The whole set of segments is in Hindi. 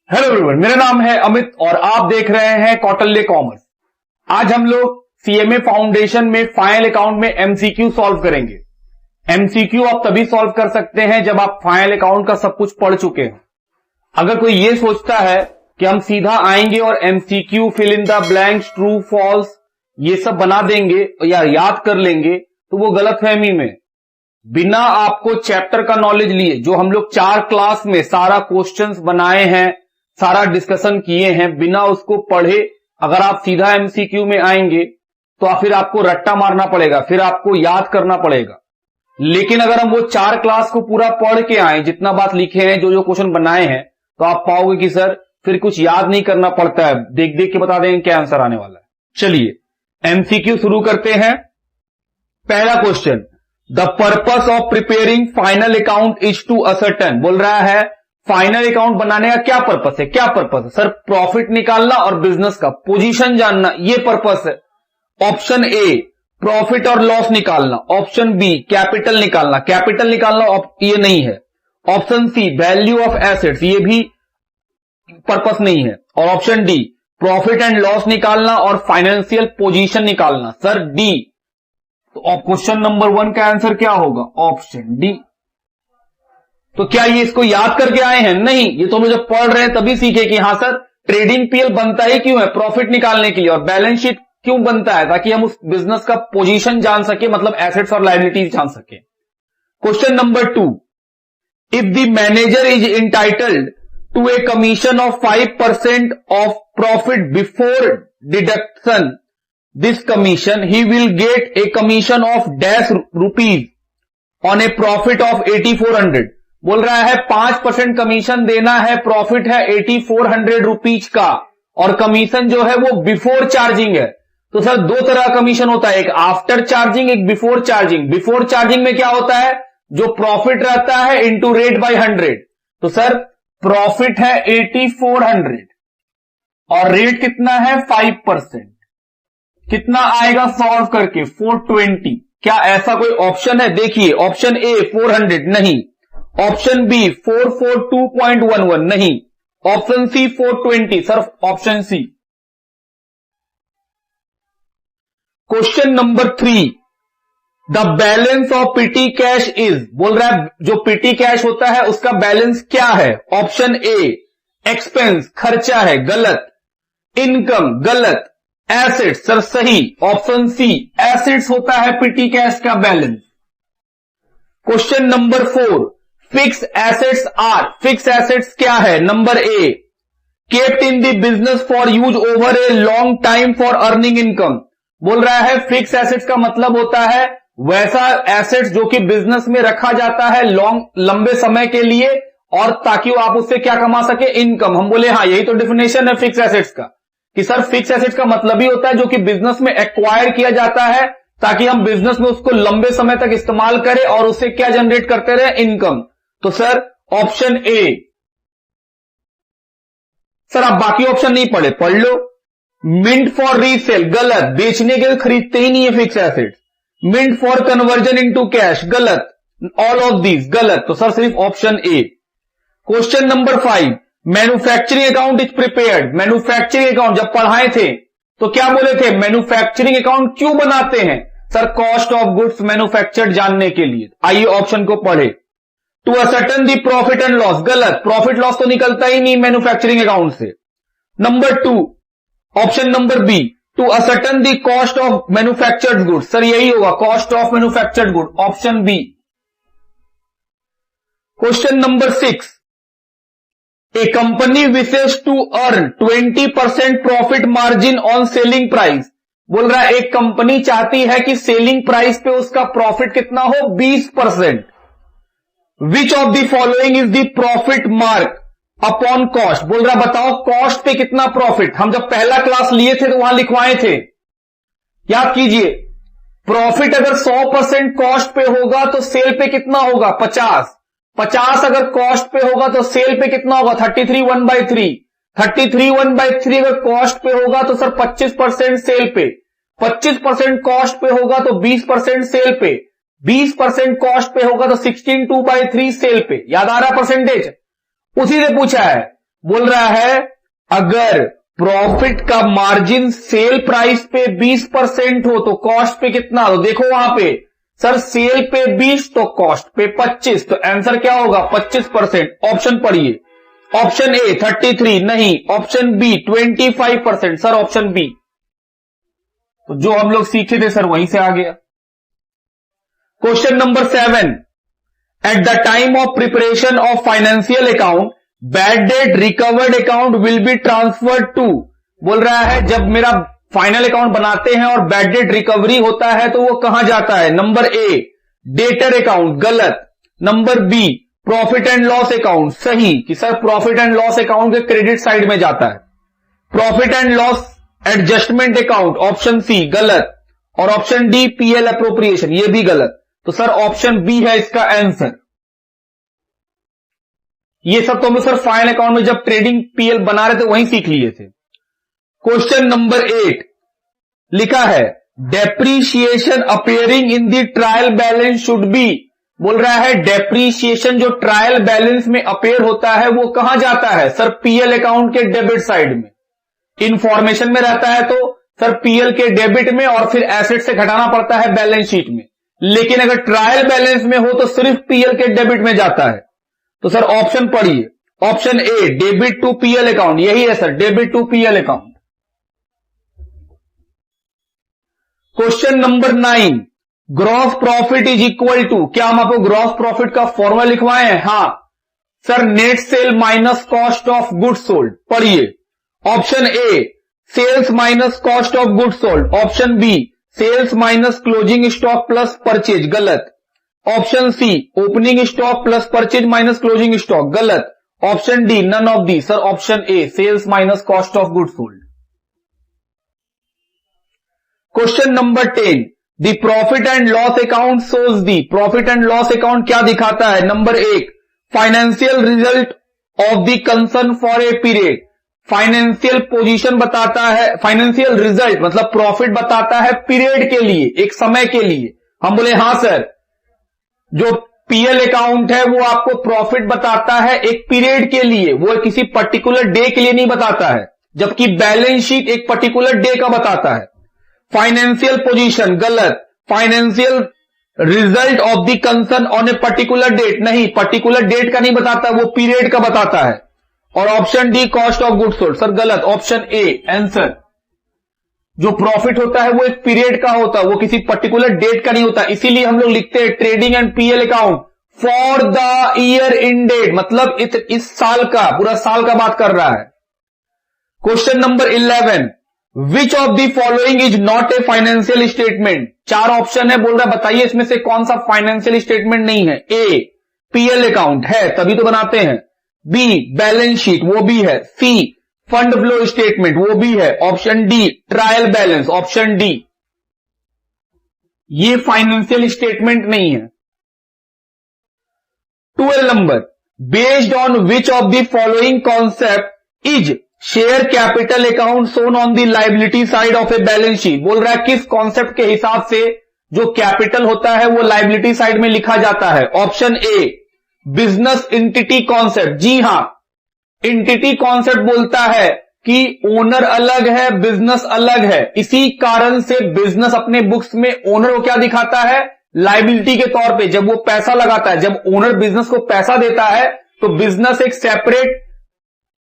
हेलो एवरीवन, मेरा नाम है अमित और आप देख रहे हैं कौटिल्य कॉमर्स। आज हम लोग सीएमए फाउंडेशन में फाइनल अकाउंट में एमसीक्यू सॉल्व करेंगे। एमसीक्यू आप तभी सॉल्व कर सकते हैं जब आप फाइनल अकाउंट का सब कुछ पढ़ चुके हैं। अगर कोई ये सोचता है कि हम सीधा आएंगे और MCQ fill in the blanks, true false ये सब बना देंगे या याद कर लेंगे, तो वो गलतफहमी में। बिना आपको चैप्टर का नॉलेज लिए, जो हम लोग 4 क्लास में सारा क्वेश्चंस बनाए हैं, सारा डिस्कशन किए हैं, बिना उसको पढ़े अगर आप सीधा एमसीक्यू में आएंगे तो फिर आपको रट्टा मारना पड़ेगा, फिर आपको याद करना पड़ेगा। लेकिन अगर हम वो 4 क्लास को पूरा पढ़ के आए, जितना बात लिखे हैं, जो जो क्वेश्चन बनाए हैं, तो आप पाओगे कि सर फिर कुछ याद नहीं करना पड़ता है, देख देख के बता देंगे क्या आंसर आने वाला है। चलिए एमसीक्यू शुरू करते हैं। पहला question, the purpose of preparing final account is to ascertain. बोल रहा है फाइनल अकाउंट बनाने का क्या पर्पस है? क्या पर्पस है सर? प्रॉफिट निकालना और बिजनेस का पोजीशन जानना, ये पर्पस है। ऑप्शन ए प्रॉफिट और लॉस निकालना, ऑप्शन बी कैपिटल निकालना, कैपिटल निकालना ये नहीं है। Option C value of assets, ये भी पर्पस नहीं है। और option D profit and loss निकालना और फाइनेंशियल पोजीशन निकालना। Sir D. तो क्वेश्चन नंबर 1 का आंसर क्या होगा? Option D. तो क्या ये इसको याद करके आए हैं? नहीं, ये तो हम जब पढ़ रहे हैं तभी सीखे कि हां सर ट्रेडिंग पीएल बनता ही क्यों है? प्रॉफिट निकालने के लिए। और बैलेंस शीट क्यों बनता है? ताकि हम उस बिजनेस का पोजीशन जान सके, मतलब एसेट्स और लायबिलिटीज जान सके। Question number 2, if the manager is entitled to a commission of 5% of profit before deduction this commission he will get a commission of dash rupees on a profit of 8400। बोल रहा है 5% कमीशन देना है, प्रॉफिट है 8400 रुपीज का, और कमीशन जो है वो बिफोर चार्जिंग है। तो सर 2 तरह का कमीशन होता है, एक आफ्टर चार्जिंग, एक बिफोर चार्जिंग। बिफोर चार्जिंग में क्या होता है? जो प्रॉफिट रहता है इंटू रेट बाय 100। तो सर प्रॉफिट है 8400 और रेट कितना है? 5%। कितना आएगा सॉल्व करके? 420। क्या ऐसा कोई ऑप्शन है? देखिए, ऑप्शन ए 400 नहीं, ऑप्शन बी 442.11 नहीं, ऑप्शन सी 420, सिर्फ option C. Question number 3, the balance of petty cash is. बोल रहा है जो पिटी कैश होता है उसका बैलेंस क्या है? ऑप्शन ए एक्सपेंस, खर्चा है, गलत। इनकम, गलत। एसेट्स, सर सही, ऑप्शन सी एसेट्स होता है पिटी कैश का balance. Question number 4, fix assets are. Fix assets क्या है? Number A kept in the business for use over a long time for earning income. बोल रहा है फिक्स एसेट्स का मतलब होता है वैसा एसेट्स जो कि बिजनेस में रखा जाता है लंबे समय के लिए, और ताकि आप उससे क्या कमा सके? इनकम। हम बोले हाँ, यही तो डिफिनेशन है फिक्स एसेट्स का, कि सर फिक्स एसेट्स का मतलब ही होता है जो कि बिजनेस में एक्वायर किया जाता है ताकि हम बिजनेस में उसको लंबे समय तक इस्तेमाल करें और उससे क्या जनरेट करते रहे? इनकम। तो सर ऑप्शन ए। सर आप बाकी ऑप्शन नहीं पढ़े, पढ़ लो। मिंट फॉर रीसेल, गलत, बेचने के लिए खरीदते ही नहीं है fix assets. Mint for conversion into cash, गलत। ऑल ऑफ दीज गलत। तो सर सिर्फ option A. Question number 5, manufacturing account is prepared. Manufacturing account जब पढ़ाए थे तो क्या बोले थे? मैन्युफैक्चरिंग अकाउंट क्यों बनाते हैं? Sir cost of goods manufactured जानने के लिए। आइए ऑप्शन को पढ़े। To ascertain the profit and loss, गलत, प्रॉफिट लॉस तो निकलता ही नहीं मैन्युफैक्चरिंग अकाउंट से। Number 2, option number B, to ascertain the cost of manufactured goods. Sir यही होगा, cost of manufactured good, option B. Question number 6, a company wishes to earn 20% profit margin on selling price. बोल रहा है एक कंपनी चाहती है कि सेलिंग प्राइस पे उसका प्रॉफिट कितना हो? 20%। विच of the following is the profit mark upon cost. बोल रहा बताओ कॉस्ट पे कितना प्रॉफिट। हम जब पहला क्लास लिए थे तो वहां लिखवाए थे, याद कीजिए। प्रॉफिट अगर 100% कॉस्ट पे होगा तो सेल पे कितना होगा? 50 अगर कॉस्ट पे होगा तो सेल पे कितना होगा? 33 1/3। 33 1/3 अगर कॉस्ट पे होगा तो सर 25% सेल पे। 25% कॉस्ट पे होगा तो 20% सेल पे। 20% कॉस्ट पे होगा तो 16 2/3 सेल पे। याद आ रहा परसेंटेज? उसी से पूछा है बोल रहा है अगर प्रॉफिट का मार्जिन सेल प्राइस पे 20% हो तो कॉस्ट पे कितना हो? देखो वहां पे सर सेल पे 20 तो कॉस्ट पे 25, तो आंसर क्या होगा? 25%। ऑप्शन पढ़िए। ऑप्शन ए 33 नहीं, option B 25%। Sir option B. तो जो हम लोग सीखे थे सर वहीं से आ गया। Question number 7, at the time of preparation of financial account bad debt recovered account will be transferred to. बोल रहा है जब मेरा फाइनल अकाउंट बनाते हैं और बैड डेट रिकवरी होता है तो वो कहां जाता है? नंबर ए डेटर अकाउंट, गलत। Number B profit and loss account, सही कि sir profit and loss account के क्रेडिट साइड में जाता है। Profit and loss adjustment account, option C गलत। और ऑप्शन डी पीएल अप्रोप्रिएशन, ये भी गलत। तो सर ऑप्शन बी है इसका आंसर। ये सब तो हम सर फाइनल अकाउंट में जब ट्रेडिंग पीएल बना रहे थे वहीं सीख लिए थे। क्वेश्चन नंबर 8 लिखा है depreciation appearing in the trial balance should be. बोल रहा है डेप्रीशिएशन जो ट्रायल बैलेंस में अपेयर होता है वो कहां जाता है? सर पीएल अकाउंट के डेबिट साइड में। इंफॉर्मेशन में रहता है तो सर पीएल के डेबिट में और फिर एसेट से घटाना पड़ता है बैलेंस शीट में। लेकिन अगर ट्रायल बैलेंस में हो तो सिर्फ पीएल के डेबिट में जाता है। तो सर ऑप्शन पढ़िए। Option A debit to PL account, यही है sir debit to PL account. Question number 9, gross profit is equal to, क्या हम आपको ग्रॉस प्रॉफिट का फॉर्मूला लिखवाए हैं? हां sir net sale minus cost of goods sold. पढ़िए। Option A sales minus cost of goods sold, option B sales minus closing stock plus purchase, गलत। Option C opening stock plus purchase minus closing stock, गलत। Option D none of the, sir option A sales minus cost of goods sold. Question number 10, the profit and loss account shows the. Profit and loss account क्या दिखाता है? Number 1 financial result of the concern for a period. Financial position बताता है, फाइनेंशियल रिजल्ट मतलब प्रॉफिट बताता है पीरियड के लिए, एक समय के लिए। हम बोले हां सर, जो पीएल अकाउंट है वो आपको प्रॉफिट बताता है एक पीरियड के लिए, वो किसी पर्टिकुलर डे के लिए नहीं बताता है, जबकि बैलेंस शीट एक पर्टिकुलर डे का बताता है। फाइनेंशियल पोजीशन गलत। Financial result of the concern on a particular date, नहीं पर्टिकुलर डेट का नहीं बताता, वो पीरियड का बताता है। और option D cost of goods sold, sir गलत। Option A answer. जो प्रॉफिट होता है वो एक पीरियड का होता है, वो किसी पर्टिकुलर डेट का नहीं होता। इसीलिए हम लोग लिखते हैं trading and PL account for the year ended, मतलब इस साल का, पूरा साल का बात कर रहा है। Question number 11, which of the following is not a financial statement. 4 option है, बोल रहा है बताइए इसमें से कौन सा फाइनेंशियल स्टेटमेंट नहीं है। ए पीएल अकाउंट है तभी तो बनाते हैं, बी बैलेंस शीट वो भी है, सी फंड फ्लो स्टेटमेंट वो भी है, option D trial balance, option D. ये फाइनेंशियल स्टेटमेंट नहीं है। 12 number, based on which of the following concept is share capital account shown on the liability side of a balance sheet. बोल रहा है किस कॉन्सेप्ट के हिसाब से जो कैपिटल होता है वो लाइबिलिटी साइड में लिखा जाता है। Option A business entity concept, जी हां एंटिटी कॉन्सेप्ट बोलता है कि ओनर अलग है बिजनेस अलग है, इसी कारण से बिजनेस अपने बुक्स में ओनर को क्या दिखाता है? लायबिलिटी के तौर पे। जब वो पैसा लगाता है, जब ओनर बिजनेस को पैसा देता है तो बिजनेस एक सेपरेट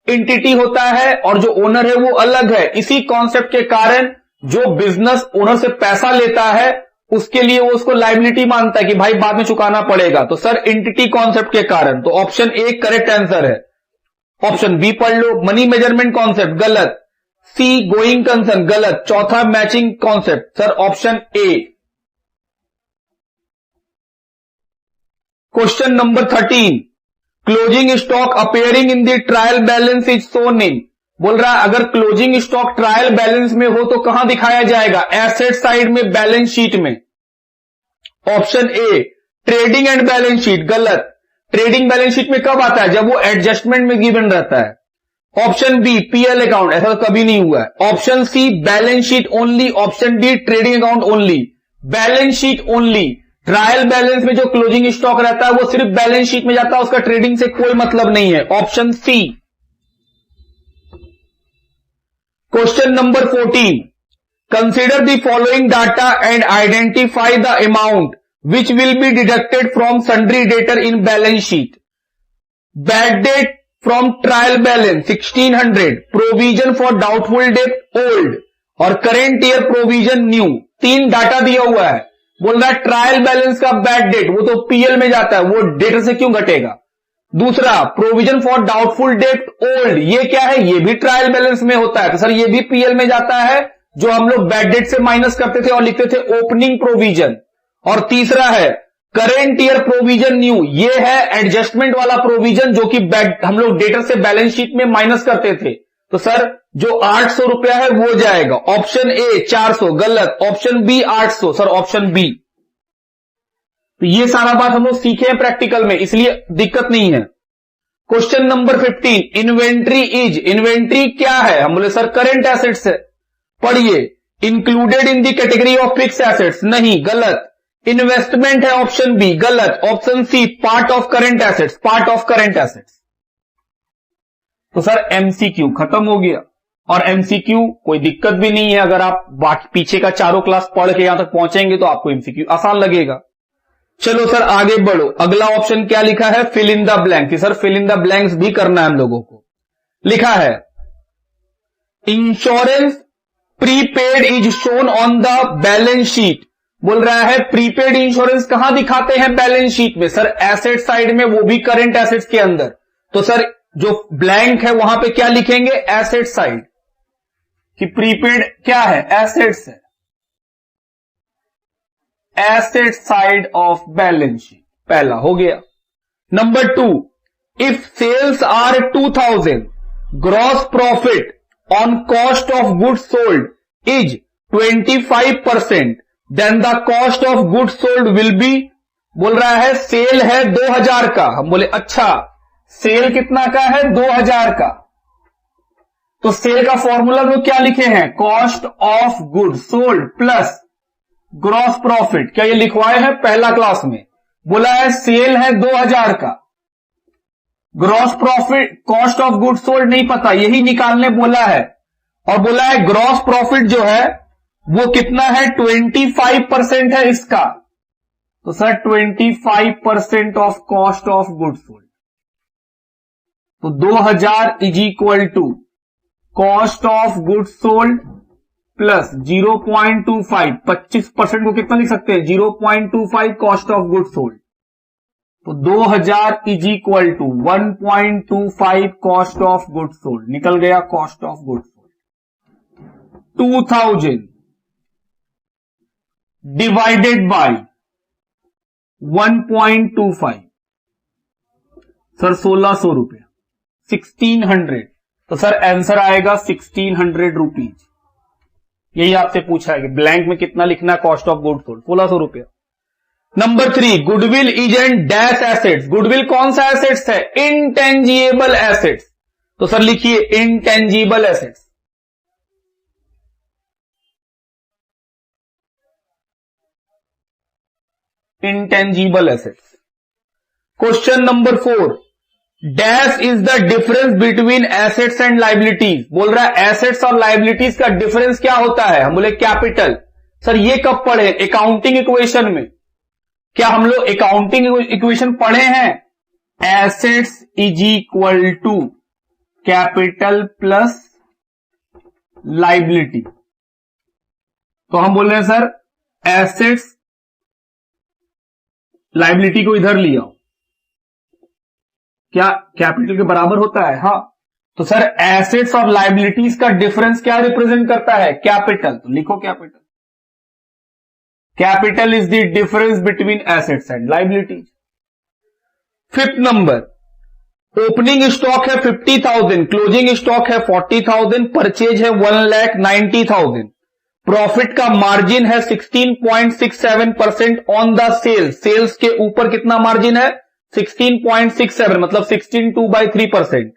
एंटिटी होता है और जो ओनर है वो अलग है। इसी कॉन्सेप्ट के कारण जो बिजनेस ओनर से पैसा लेता है उसके लिए वो उसको लायबिलिटी मानता है कि भाई बाद में चुकाना पड़ेगा। तो सर एंटिटी कॉन्सेप्ट के कारण, तो ऑप्शन ए करेक्ट आंसर है। ऑप्शन बी पढ़ लो, मनी मेजरमेंट कॉन्सेप्ट गलत। सी गोइंग कंसर्न गलत। चौथा matching concept, sir option A. Question number 13, closing stock appearing in the trial balance is shown in. बोल रहा है अगर क्लोजिंग स्टॉक ट्रायल बैलेंस में हो तो कहां दिखाया जाएगा? एसेट साइड में, बैलेंस शीट में। Option A trading and balance sheet गलत। ट्रेडिंग बैलेंस शीट में कब आता है? जब वो एडजस्टमेंट में गिवन रहता है। ऑप्शन बी पीएल अकाउंट, ऐसा तो कभी नहीं हुआ है। Option C balance sheet only. Option D trading account only. Balance sheet only. Trial balance में जो क्लोजिंग स्टॉक रहता है वो सिर्फ बैलेंस शीट में जाता है, उसका ट्रेडिंग से कोई मतलब नहीं है। Option C. Question number 14, consider the following data and identify the amount which will be deducted from sundry debtor in balance sheet. Bad debt from trial balance 1600, provision for doubtful debt old और current year provision new. 3 data दिया हुआ है। बोल रहा है ट्रायल बैलेंस का बैड डेट वो तो पीएल में जाता है, वो डेटर से क्यों घटेगा। दूसरा, provision for doubtful debt old, ये क्या है, ये भी ट्रायल बैलेंस में होता है, तो सर ये भी पीएल में जाता है, जो हम लोग बैड डेट से माइनस करते थे और लिखते थे ओपनिंग प्रोविजन। और तीसरा है करेंट ईयर प्रोविजन न्यू, ये है एडजस्टमेंट वाला प्रोविजन जो कि हम लोग डेटर से बैलेंस शीट में माइनस करते थे। तो सर जो 800 रुपया है वो जाएगा। ऑप्शन ए 400 गलत, option B 800, sir option B. तो ये सारा बात हम लोग सीखे हैं प्रैक्टिकल में, इसलिए दिक्कत नहीं है। Question number 15, inventory is, inventory क्या है, हम बोले सर करंट एसेट्स है। पढ़िए, included in the category of fix assets, नहीं गलत। इन्वेस्टमेंट है ऑप्शन बी, गलत। Option C part of current assets, part of current assets. तो सर एमसीक्यू खत्म हो गया। और एमसीक्यू कोई दिक्कत भी नहीं है, अगर आप बाकी पीछे का चारों क्लास पढ़ के यहां तक पहुंचेंगे तो आपको एमसीक्यू आसान लगेगा। चलो सर आगे बढ़ो। अगला ऑप्शन क्या लिखा है, fill in the blank. Sir fill in the blanks भी करना है हम लोगों को। लिखा है insurance prepaid is shown on the balance sheet. बोल रहा है प्रीपेड इंश्योरेंस कहां दिखाते हैं बैलेंस शीट में, सर एसेट साइड में, वो भी करंट एसेट्स के अंदर। तो सर जो ब्लैंक है वहां पे क्या लिखेंगे, एसेट साइड, कि प्रीपेड क्या है, एसेट्स है, asset side of balance sheet. पहला हो गया। Number 2, if sales are 2000, gross profit on cost of goods sold is 25%, then the cost of goods sold will be. बोल रहा है सेल है 2000 का, हम बोले अच्छा सेल कितना का है, 2000 का। तो सेल का फॉर्मूला में क्या लिखे हैं, cost of goods sold plus gross profit. क्या ये लिखवाए हैं पहला क्लास में। बोला है सेल है 2000 का, gross profit cost of goods sold नहीं पता, यही निकालने बोला है। और बोला है ग्रॉस प्रॉफिट जो है वो कितना है, 25% है इसका। तो sir 25% of cost of goods sold, तो 2000 is equal to cost of goods sold plus 0.25, 25% को कितना लिख सकते हैं, 0.25 कॉस्ट ऑफ गुड्स सोल्ड। तो 2000 is equal to 1.25 cost of goods sold, निकल गया cost of goods sold. 2000 divided by 1.25, sir 1600 रुपया, 1600। तो सर आंसर आएगा 1600 रुपीज। यही आपसे पूछा है कि ब्लैंक में कितना लिखना है, कॉस्ट ऑफ गुड्स सोल्ड 1600 रुपया। Number 3, goodwill is and dash assets. Goodwill कौन सा एसेट्स है, इंटेंजिबल एसेट्स। तो सर लिखिए intangible assets. Intangible assets. Question number 4, dash is the difference between assets and liabilities. बोल रहा है एसेट्स और लाइबिलिटीज का डिफरेंस क्या होता है, हम बोले कैपिटल। सर ये कब पढ़े, अकाउंटिंग इक्वेशन में। क्या हम लोग अकाउंटिंग इक्वेशन पढ़े हैं, assets is equal to capital plus liability. तो हम बोल रहे हैं सर एसेट्स, लाइबिलिटी को इधर लिया, क्या कैपिटल के बराबर होता है, हाँ। तो सर एसेट्स और लाइबिलिटीज का डिफरेंस क्या रिप्रेजेंट करता है, कैपिटल। तो लिखो capital, capital is the difference between assets and liabilities. 5th number, opening stock है 50,000, क्लोजिंग स्टॉक है 40,000, परचेज है 1,90,000, प्रॉफिट का मार्जिन है 16.67% ऑन द सेल्स। सेल्स के ऊपर कितना मार्जिन है, 16.67, मतलब 16/2/3%।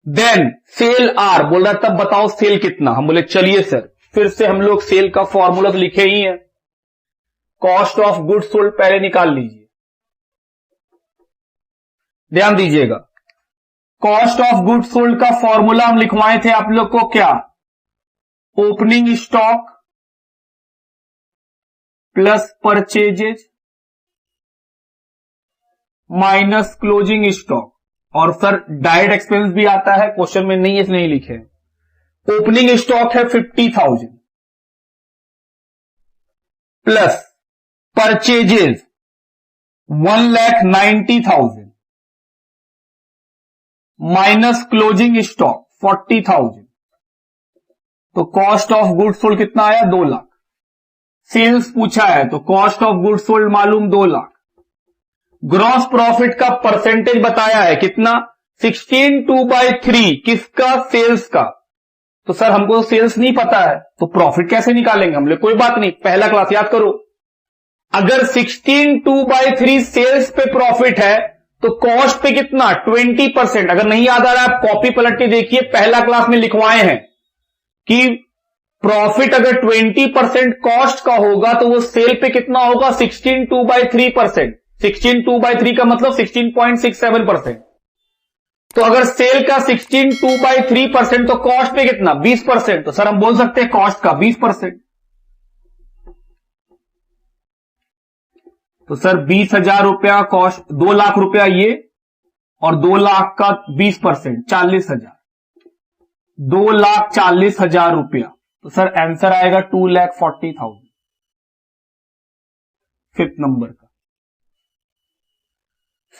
देन सेल आर, बोल रहा तब बताओ सेल कितना, हम बोले चलिए सर फिर से हम लोग सेल का फॉर्मूला तो लिखे ही है, कॉस्ट ऑफ गुड्स सोल्ड पहले निकाल लीजिए, ध्यान दीजिएगा। कॉस्ट ऑफ गुड्स सोल्ड का फॉर्मूला हम लिखवाए थे आप लोग को, क्या, opening stock plus purchases minus closing stock. और सर डायरेक्ट एक्सपेंस भी आता है, क्वेश्चन में नहीं है इसलिए नहीं लिखे। ओपनिंग स्टॉक है 50,000 plus purchases 1,90,000 minus closing stock 40,000, तो कॉस्ट ऑफ गुड्स सोल्ड कितना आया? 2 लाख। सेल्स पूछा है तो कॉस्ट ऑफ गुड्स सोल्ड मालूम 2 लाख। ग्रॉस प्रॉफिट का परसेंटेज बताया है कितना? 16/3 किसका? सेल्स का। तो सर हमको सेल्स नहीं पता है तो प्रॉफिट कैसे निकालेंगे हम लोग? कोई बात नहीं, पहला क्लास याद करो। अगर 16/3 सेल्स पे प्रॉफिट है तो कॉस्ट पे कितना? 20%। अगर नहीं याद आ रहा है आप कॉपी पलट के देखिए, पहला क्लास में लिखवाए हैं कि प्रॉफिट अगर 20% कॉस्ट का होगा तो वो सेल पे कितना होगा? 16/3%। 16/3 का मतलब 16.67%। तो अगर सेल का 16/3% तो कॉस्ट पे कितना? 20%। तो सर हम बोल सकते हैं कॉस्ट का 20%। तो सर 20,000 रुपया कॉस्ट, 2 लाख रुपया ये, और 2 लाख का 20% 40,000, 2,40,000 रुपया। तो सर आंसर आएगा 2,40,000 फिफ्थ नंबर का।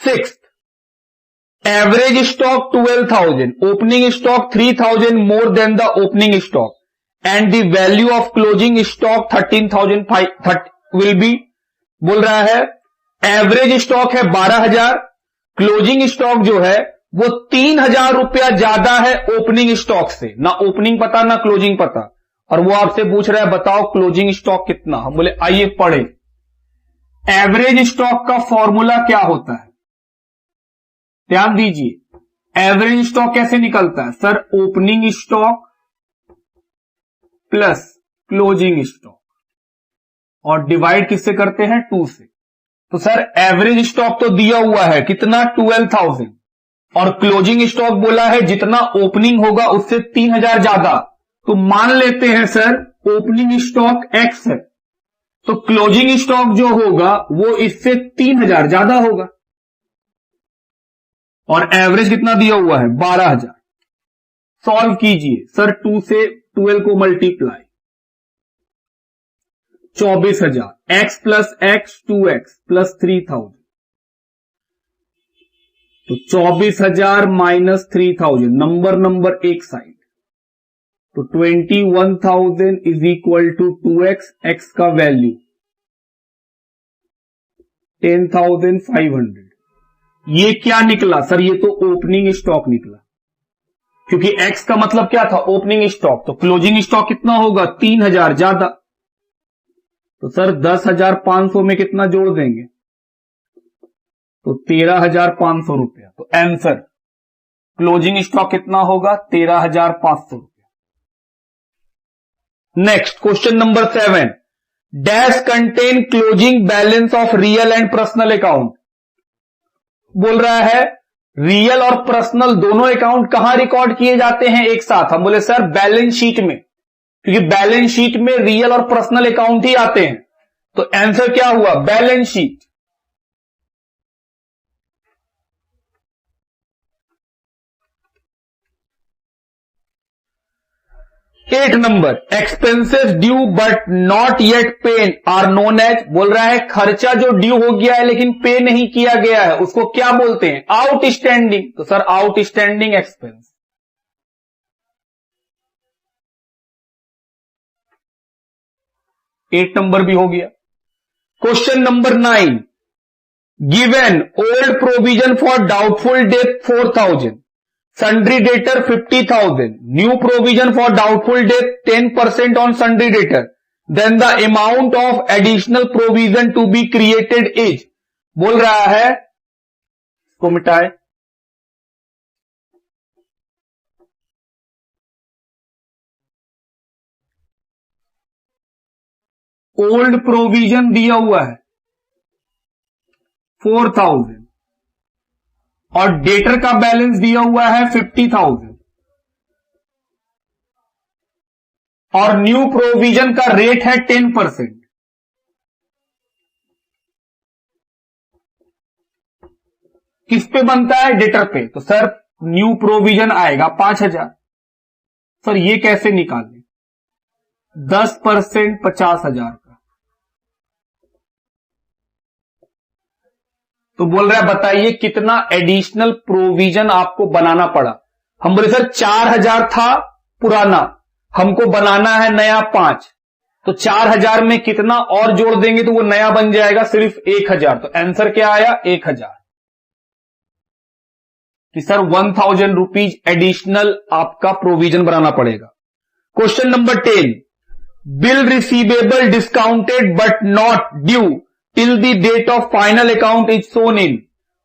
Sixth, average stock 12,000, opening stock 3,000 more than the opening stock and the value of closing stock 13,500 will be. बोल रहा है एवरेज स्टॉक है 12,000, क्लोजिंग स्टॉक जो है वो 3,000 रुपया ज्यादा है ओपनिंग स्टॉक से। ना ओपनिंग पता ना क्लोजिंग पता, और वो आपसे पूछ रहा है बताओ क्लोजिंग स्टॉक कितना। हम बोले आइए पढ़े। एवरेज स्टॉक का फॉर्मूला क्या होता है? ध्यान दीजिए, एवरेज स्टॉक कैसे निकलता है? Sir opening stock plus closing stock, और डिवाइड किससे करते हैं? 2 से। तो सर एवरेज स्टॉक तो दिया हुआ है कितना? 12,000, और क्लोजिंग स्टॉक बोला है जितना ओपनिंग होगा उससे 3,000 ज्यादा। तो मान लेते हैं सर ओपनिंग स्टॉक X है तो क्लोजिंग स्टॉक जो होगा वो इससे 3,000 ज्यादा होगा, और एवरेज कितना दिया हुआ है? 12,000। सॉल्व कीजिए सर, 2 से 12 को multiply, 24,000, x plus x 2x plus 3,000, तो 24,000 माइनस 3,000, नंबर एक साइड, तो 21,000 is equal to 2x, x का वैल्यू 10,500। ये क्या निकला सर? ये तो ओपनिंग स्टॉक निकला, क्योंकि x का मतलब क्या था? Opening stock. तो क्लोजिंग स्टॉक कितना होगा? 3,000 ज्यादा। तो सर 10,500 में कितना जोड़ देंगे? तो 13,500 रुपया। तो आंसर क्लोजिंग स्टॉक कितना होगा? 13,500 रुपया। Next question number 7, dash contain closing balance of real and personal account. बोल रहा है रियल और पर्सनल दोनों अकाउंट कहां रिकॉर्ड किए जाते हैं एक साथ? हम बोले सर बैलेंस शीट में, क्योंकि बैलेंस शीट में रियल और पर्सनल अकाउंट ही आते हैं। तो आंसर क्या हुआ? Balance sheet. 8 number, expenses due but not yet paid are known as. बोल रहा है खर्चा जो ड्यू हो गया है लेकिन पे नहीं किया गया है उसको क्या बोलते हैं? आउटस्टैंडिंग। तो सर आउटस्टैंडिंग एक्सपेंस। 8 नंबर भी हो गया। Question number 9, given old provision for doubtful date 4,000, sundry debtor 50,000, new provision for doubtful debt 10% on sundry debtor, then the amount of additional provision to be created is। बोल रहा है इसको मिटाए, ओल्ड प्रोविजन दिया हुआ है 4,000 और डेटर का बैलेंस दिया हुआ है 50,000। और न्यू प्रोविजन का रेट है 10%। किस पे बनता है? डेटर पे। तो सर न्यू प्रोविजन आएगा 5,000। सर ये कैसे निकालें? 10% 50,000 का। तो बोल रहा है बताइए कितना एडिशनल प्रोविजन आपको बनाना पड़ा। हम बोले सर 4,000 था पुराना, हमको बनाना है नया 5, तो 4,000 में कितना और जोड़ देंगे तो वो नया बन जाएगा सिर्फ 1,000। तो आंसर क्या आया? 1,000। कि सर 1,000 रुपीज एडिशनल आपका प्रोविजन बनाना पड़ेगा। Question number 10, bill receivable discounted but not due till the date of final account is shown in.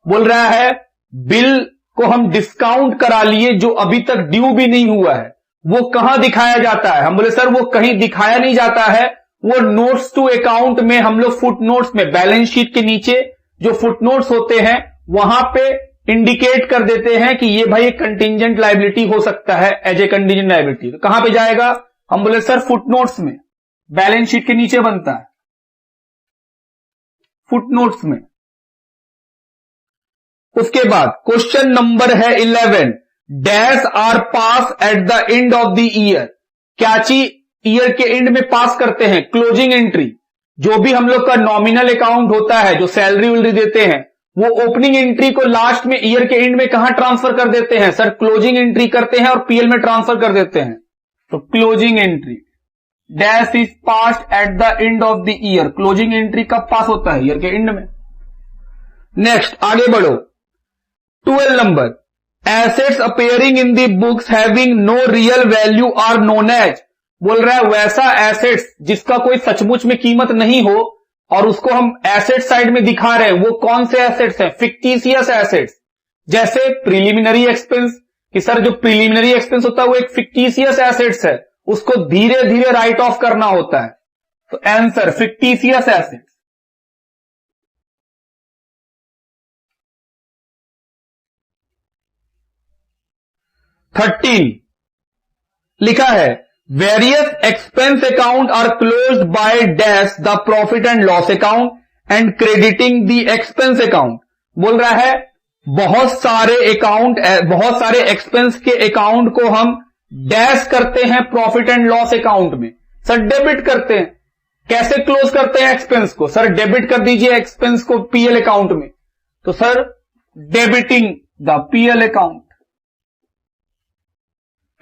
बोल रहा है बिल को हम डिस्काउंट करा लिए जो अभी तक ड्यू भी नहीं हुआ है, वो कहां दिखाया जाता है? हम बोले सर वो कहीं दिखाया नहीं जाता है, वो नोट्स टू अकाउंट में हम लोग फुट नोट्स में बैलेंस शीट के नीचे जो फुट नोट्स होते हैं वहां पे इंडिकेट कर देते हैं कि ये भाई कंटिंजेंट लायबिलिटी हो सकता है एज ए कंटिंजेंट लायबिलिटी। तो कहां पे जाएगा? हम बोले सर फुट नोट्स में, बैलेंस शीट के नीचे बनता है फुट नोट्स में। उसके बाद क्वेश्चन नंबर है 11, dash are passed at the end of the year. क्या चीज ईयर के एंड में पास करते हैं? Closing entry. जो भी हम लोग का नॉमिनल अकाउंट होता है, जो सैलरी उलरी देते हैं, वो ओपनिंग एंट्री को लास्ट में ईयर के एंड में कहां ट्रांसफर कर देते हैं? सर क्लोजिंग एंट्री करते हैं और पीएल में ट्रांसफर कर देते हैं। तो closing entry dash is passed eight the end of the year. Closing entry कब पास होता है? ईयर के एंड में। नेक्स्ट आगे बढ़ो। 12 number, assets appearing in the books having no real value are known as. बोल रहा है वैसा एसेट्स जिसका कोई सचमुच में कीमत नहीं हो और उसको हम एसेट साइड में दिखा रहे हैं, वो कौन से एसेट्स हैं? Fictitious assets. जैसे प्रिलिमिनरी एक्सपेंस, कि सर जो प्रिलिमिनरी एक्सपेंस होता है वो एक फिक्टिशियस एसेट्स है, उसको धीरे धीरे राइट ऑफ करना होता है। तो आंसर फिक्टिशियस एसेट्स। थर्टीन लिखा है various expense account are closed by dash the profit and loss account and crediting the expense account. बोल रहा है बहुत सारे अकाउंट, बहुत सारे एक्सपेंस के अकाउंट को हम डैश करते हैं प्रॉफिट एंड लॉस अकाउंट में। सर डेबिट करते हैं। कैसे क्लोज करते हैं एक्सपेंस को? सर डेबिट कर दीजिए एक्सपेंस को पीएल अकाउंट में। तो sir debiting the PL account,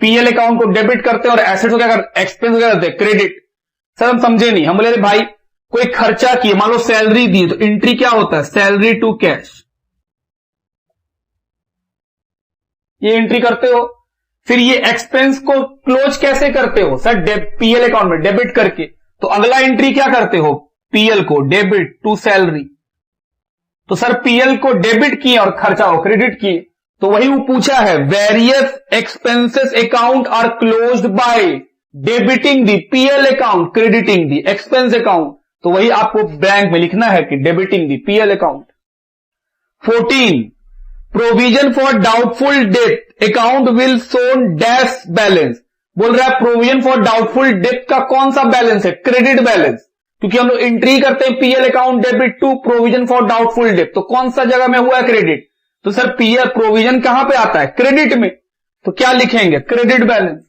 PL account को डेबिट करते हैं और एसेट्स को क्या करते? एक्सपेंस क्या करते हैं? क्रेडिट। सर हम समझे नहीं। हम बोले अरे भाई कोई खर्चा किए, मान लो सैलरी दी, तो एंट्री क्या होता है? Salary to cash. ये एंट्री करते हो। फिर ये एक्सपेंस को क्लोज कैसे करते हो? सर पीएल अकाउंट में डेबिट करके। तो अगला एंट्री क्या करते हो? पीएल को डेबिट टू सैलरी। तो सर पीएल को डेबिट किए और खर्चा को क्रेडिट किए। तो वही वो पूछा है various expenses account are closed by debiting the PL account crediting the expense account. तो वही आपको ब्लैंक में लिखना है कि debiting the PL account. 14 provision for doubtful debt account will shown dash balance. बोल रहा है प्रोविजन फॉर डाउटफुल डेट का कौन सा बैलेंस है? Credit balance. क्योंकि हम लोग एंट्री करते हैं PL account debit to provision for doubtful debt, तो कौन सा जगह में हुआ है? क्रेडिट। तो सर पीएल प्रोविजन कहां पे आता है? क्रेडिट में। तो क्या लिखेंगे? Credit balance.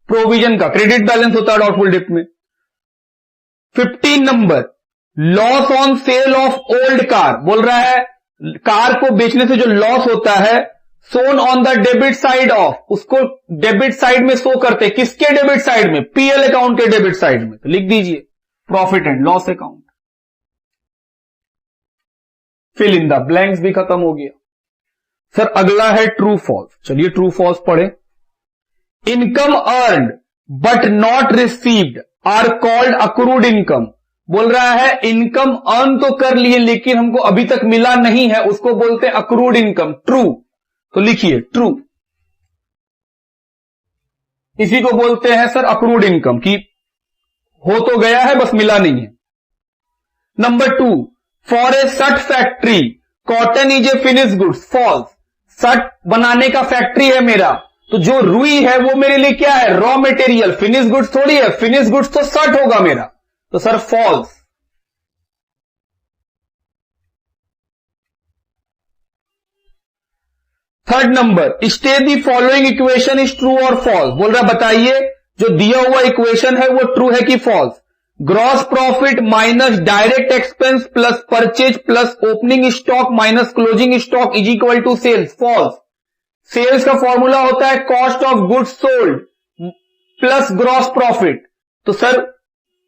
प्रोविजन का क्रेडिट बैलेंस होता है डाउटफुल डेट में। 15 number, loss on sale of old car. बोल रहा है कार को बेचने से जो लॉस होता है shown on the debit side of, उसको डेबिट साइड में शो करते हैं। किसके डेबिट साइड में? पीएल अकाउंट के डेबिट साइड में। तो लिख दीजिए profit and loss account. Fill in the blanks भी खत्म हो गया। सर अगला है ट्रू फॉल्स। चलिए ट्रू फॉल्स पढ़े। Income earned but not received are called accrued income. बोल रहा है इनकम अर्न तो कर लिए लेकिन हमको अभी तक मिला नहीं है, उसको बोलते हैं अक्रूड इनकम। ट्रू। तो लिखिए ट्रू। इसी को बोलते हैं सर अक्रूड इनकम, कि हो तो गया है बस मिला नहीं है। Number 2, for a shirt factory cotton is a finish goods. False. Shirt बनाने का फैक्ट्री है मेरा, तो जो रुई है वो मेरे लिए क्या है? रॉ मटेरियल, फिनिश गुड्स थोड़ी है। फिनिश गुड्स तो सर्ट होगा मेरा, तो sir false. Third number, state the following equation is true और फॉल्स। बोल रहा बताइए जो दिया हुआ इक्वेशन है वो ट्रू है कि false. Gross profit minus direct expense plus purchase plus opening stock minus closing stock is equal to sales. False. Sales का फॉर्मूला होता है cost of goods sold plus gross profit. तो सर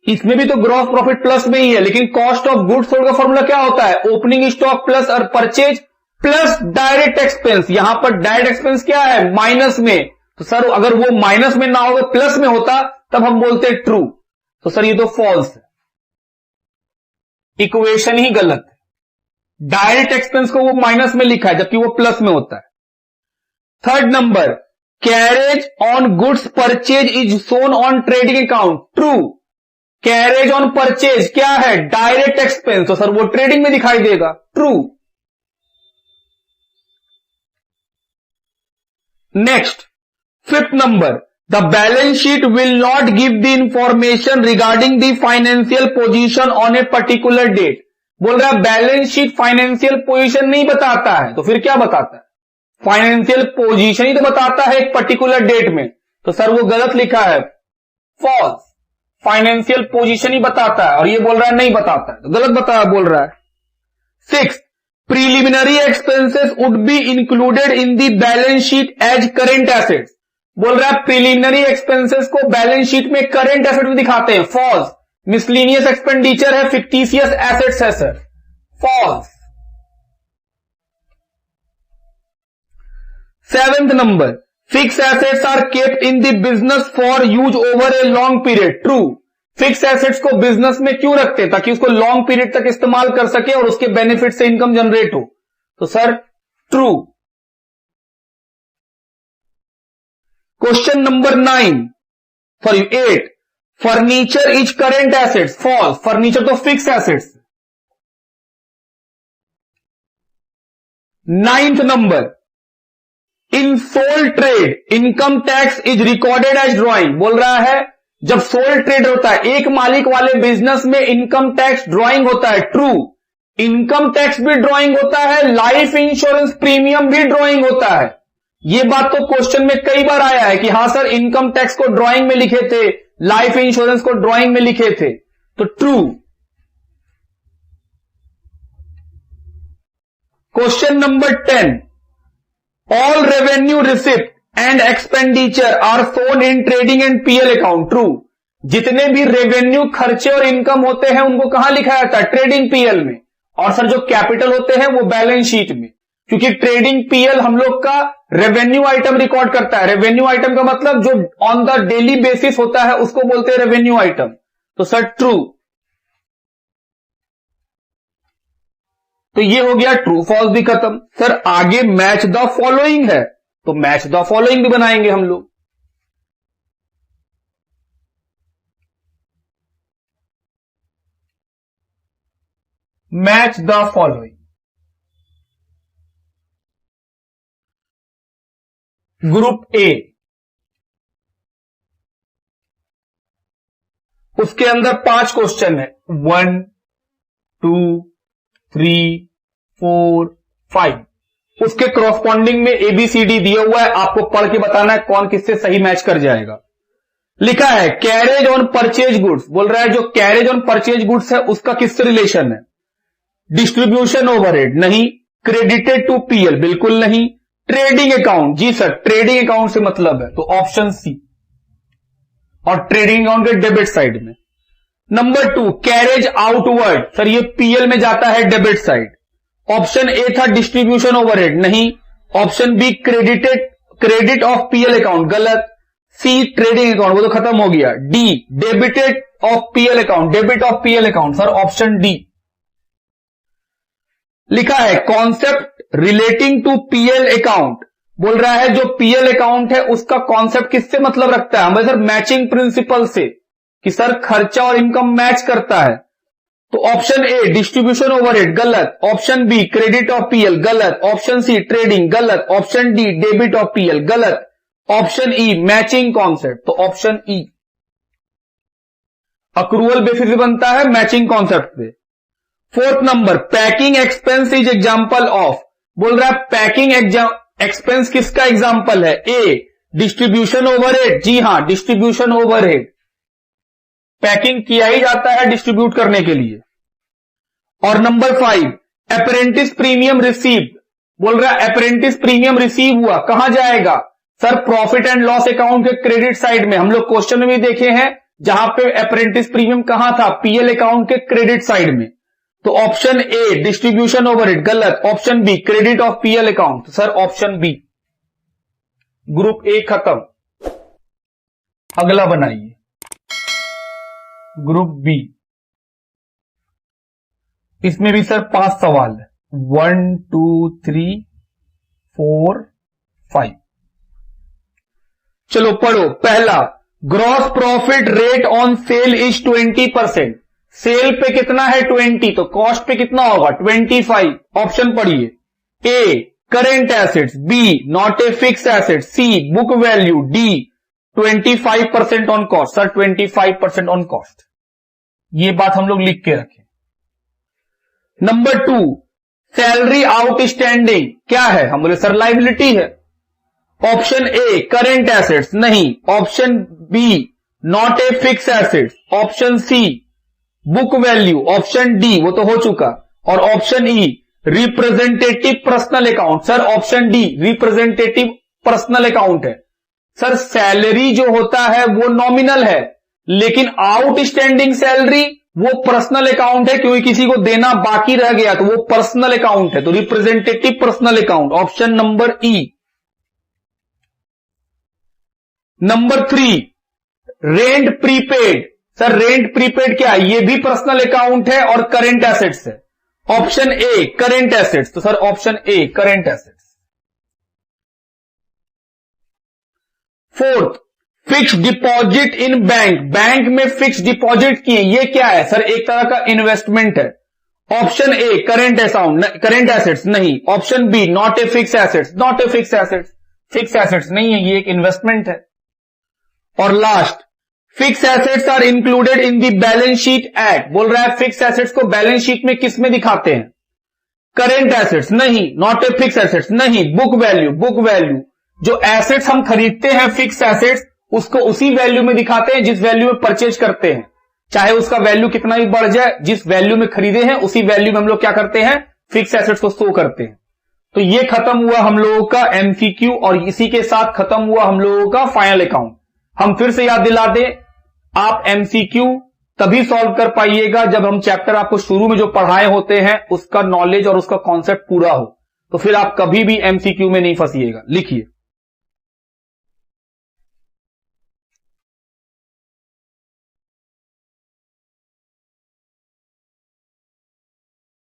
इसमें भी तो ग्रॉस प्रॉफिट प्लस में ही है, लेकिन कॉस्ट ऑफ गुड्स सोल्ड का फॉर्मूला क्या होता है? ओपनिंग स्टॉक प्लस और परचेज प्लस डायरेक्ट एक्सपेंस। यहां पर डायरेक्ट एक्सपेंस क्या है? माइनस में। तो सर अगर वो माइनस में ना होगा प्लस में होता तब हम बोलते हैं ट्रू। तो सर ये तो फॉल्स है, इक्वेशन ही गलत है। डायरेक्ट एक्सपेंस को वो माइनस में लिखा है जबकि वो प्लस में होता है। Third number, carriage on goods purchase is shown on trading account. True. Carriage on purchase क्या है? डायरेक्ट एक्सपेंस, तो सर वो ट्रेडिंग में दिखाई देगा। True. Next, fifth number, the balance sheet will not give the information regarding the financial position on a particular date. बोल रहा है बैलेंस शीट फाइनेंशियल पोजीशन नहीं बताता है, तो फिर क्या बताता है? फाइनेंशियल पोजीशन ही तो बताता है एक पर्टिकुलर डेट में। तो सर वो गलत लिखा है, फॉल्स। फाइनेंशियल पोजीशन ही बताता है और ये बोल रहा है नहीं बताता है, तो गलत बताया बोल रहा है। Six, preliminary expenses would be included in the balance sheet as current assets. बोल रहा है प्रीलिमिनरी एक्सपेंसेस को बैलेंस शीट में करेंट एसेट में दिखाते हैं। फॉल्स। मिसलिनियस एक्सपेंडिचर है, फिक्टिशियस एसेट्स है sir. False. Seventh number, fix assets are kept in the business for use over a long period. True. Fix assets को बिजनेस में क्यों रखते हैं? ताकि उसको लॉन्ग पीरियड तक इस्तेमाल कर सके और उसके बेनिफिट से इनकम जनरेट हो। तो sir true. Question number 8, furniture is current assets. False. Furniture तो fix assets. Ninth number, in sole trade income tax is recorded as drawing. बोल रहा है जब सोल ट्रेड होता है, एक मालिक वाले बिजनेस में इनकम टैक्स ड्रॉइंग होता है। ट्रू। इनकम टैक्स भी ड्रॉइंग होता है, लाइफ इंश्योरेंस प्रीमियम भी ड्रॉइंग होता है। ये बात तो क्वेश्चन में कई बार आया है कि हां सर इनकम टैक्स को ड्रॉइंग में लिखे थे, लाइफ इंश्योरेंस को ड्रॉइंग में लिखे थे। तो true. Question number 10, all revenue receipt and expenditure are shown in trading and PL account. True. जितने भी रेवेन्यू खर्चे और इनकम होते हैं उनको कहां लिखा जाता है? ट्रेडिंग पीएल में। और सर जो कैपिटल होते हैं वो बैलेंस शीट में, क्योंकि ट्रेडिंग पीएल हम लोग का रेवेन्यू आइटम रिकॉर्ड करता है। रेवेन्यू आइटम का मतलब जो ऑन द डेली बेसिस होता है उसको बोलते हैं रेवेन्यू आइटम। तो सर ट्रू। तो ये हो गया ट्रू फॉल्स भी खत्म। सर आगे मैच द फॉलोइंग है, तो मैच द फॉलोइंग भी बनाएंगे हम लोग। Match the following. Group A, उसके अंदर 5 क्वेश्चन है। 1, 2, 3, 4, 5। उसके क्रॉसपॉन्डिंग में ABCD दिया हुआ है, आपको पढ़ के बताना है कौन किससे सही मैच कर जाएगा। लिखा है कैरेज ऑन परचेज गुड्स। बोल रहा है जो कैरेज ऑन परचेज गुड्स है उसका किससे रिलेशन है? डिस्ट्रीब्यूशन ओवरहेड नहीं। क्रेडिटेड टू पीएल बिल्कुल नहीं। ट्रेडिंग अकाउंट, जी सर ट्रेडिंग अकाउंट से मतलब है, तो ऑप्शन सी। और ट्रेडिंग अकाउंट के डेबिट साइड में। Number 2, carriage outward. सर ये पीएल में जाता है डेबिट साइड। ऑप्शन ए था डिस्ट्रीब्यूशन ओवरहेड नहीं। Option B credit of PL account गलत। सी ट्रेडिंग अकाउंट, वो तो खत्म हो गया। D debited of PL account, debit of PL account. Sir option D. लिखा है concept relating to PL account. बोल रहा है जो पीएल अकाउंट है उसका कॉन्सेप्ट किससे मतलब रखता है? हमें सर मैचिंग प्रिंसिपल से, कि सर खर्चा और इनकम मैच करता है। तो ऑप्शन ए डिस्ट्रीब्यूशन ओवरहेड गलत। Option B credit of PL गलत। ऑप्शन सी ट्रेडिंग गलत। Option D debit of PL गलत। ऑप्शन ई मैचिंग कॉन्सेप्ट, तो ऑप्शन ई अक्रूवल बेसिस पे बनता है, मैचिंग कॉन्सेप्ट पे। Fourth number packing expense is example of, बोल रहा है पैकिंग एक्सपेंस किसका एग्जांपल है? ए डिस्ट्रीब्यूशन ओवरहेड, जी हां डिस्ट्रीब्यूशन ओवरहेड, पैकिंग किया ही जाता है डिस्ट्रीब्यूट करने के लिए। और नंबर 5 अप्रेंटिस प्रीमियम रिसीव्ड, बोल रहा है अप्रेंटिस प्रीमियम रिसीव हुआ, कहां जाएगा? Sir profit and loss account के क्रेडिट साइड में। हम लोग क्वेश्चन में भी देखे हैं जहां पे अप्रेंटिस प्रीमियम कहां था? पीएल अकाउंट के क्रेडिट साइड में। तो ऑप्शन ए डिस्ट्रीब्यूशन ओवरहेड गलत, option B credit of PL account. Sir option B. Group A खत्म, अगला बनाइए ग्रुप बी। इसमें भी सर 5 सवाल है, 1 2 3 4 5। चलो पढ़ो। पहला, gross profit rate on sale is 20%। Sale पे कितना है? 20, तो कॉस्ट पे कितना होगा? 25। ऑप्शन पढ़िए। A current assets, B not a fix asset, C book value, D 25% on cost. Sir 25% on cost, ये बात हम लोग लिख के रखें। नंबर 2 सैलरी आउटस्टैंडिंग क्या है? हम बोले सर लायबिलिटी है। ऑप्शन ए करेंट एसेट्स, नहीं। Option B not a fix assets, option C book value, option D वो तो हो चुका, और option E representative personal account. Sir option D representative personal account है। सर सैलरी जो होता है वो नॉमिनल है, लेकिन आउटस्टैंडिंग सैलरी वो पर्सनल अकाउंट है, क्योंकि किसी को देना बाकी रह गया तो वो पर्सनल अकाउंट है, तो representative personal account, option number ई। Number 3 rent prepaid. Sir rent prepaid क्या है? ये भी पर्सनल अकाउंट है और करेंट एसेट्स है। ऑप्शन ए करेंट एसेट्स, तो sir option A current assets. Fourth fix deposit in bank, bank में फिक्स डिपॉजिट किए, ये क्या है? सर एक तरह का इन्वेस्टमेंट है। ऑप्शन ए करेंट एसेट्स, नहीं। Option B not a fix assets, not a fix assets, fix assets नहीं है, ये एक इन्वेस्टमेंट है। और last fix assets are included in the balance sheet at, बोल रहा है फिक्स एसेट्स को बैलेंस शीट में किस में दिखाते हैं? करेंट एसेट्स नहीं, नॉट ए फिक्स एसेट्स नहीं, बुक वैल्यू, बुक वैल्यू जो एसेट्स हम खरीदते हैं फिक्स एसेट्स उसको उसी वैल्यू में दिखाते हैं जिस वैल्यू में परचेज करते हैं, चाहे उसका वैल्यू कितना भी बढ़ जाए, जिस वैल्यू में खरीदे हैं उसी वैल्यू में हम लोग क्या करते हैं? फिक्स एसेट्स को शो करते हैं। तो ये खत्म हुआ हम लोगों का एमसीक्यू और इसी के साथ खत्म हुआ हम लोगों का फाइनल अकाउंट। हम फिर से याद दिला दें, आप एमसीक्यू तभी सॉल्व कर पाइएगा जब हम चैप्टर आपको शुरू में जो पढ़ाए होते हैं उसका नॉलेज और उसका कॉन्सेप्ट पूरा हो, तो फिर आप कभी भी एमसीक्यू में नहीं फंसिएगा। लिखिए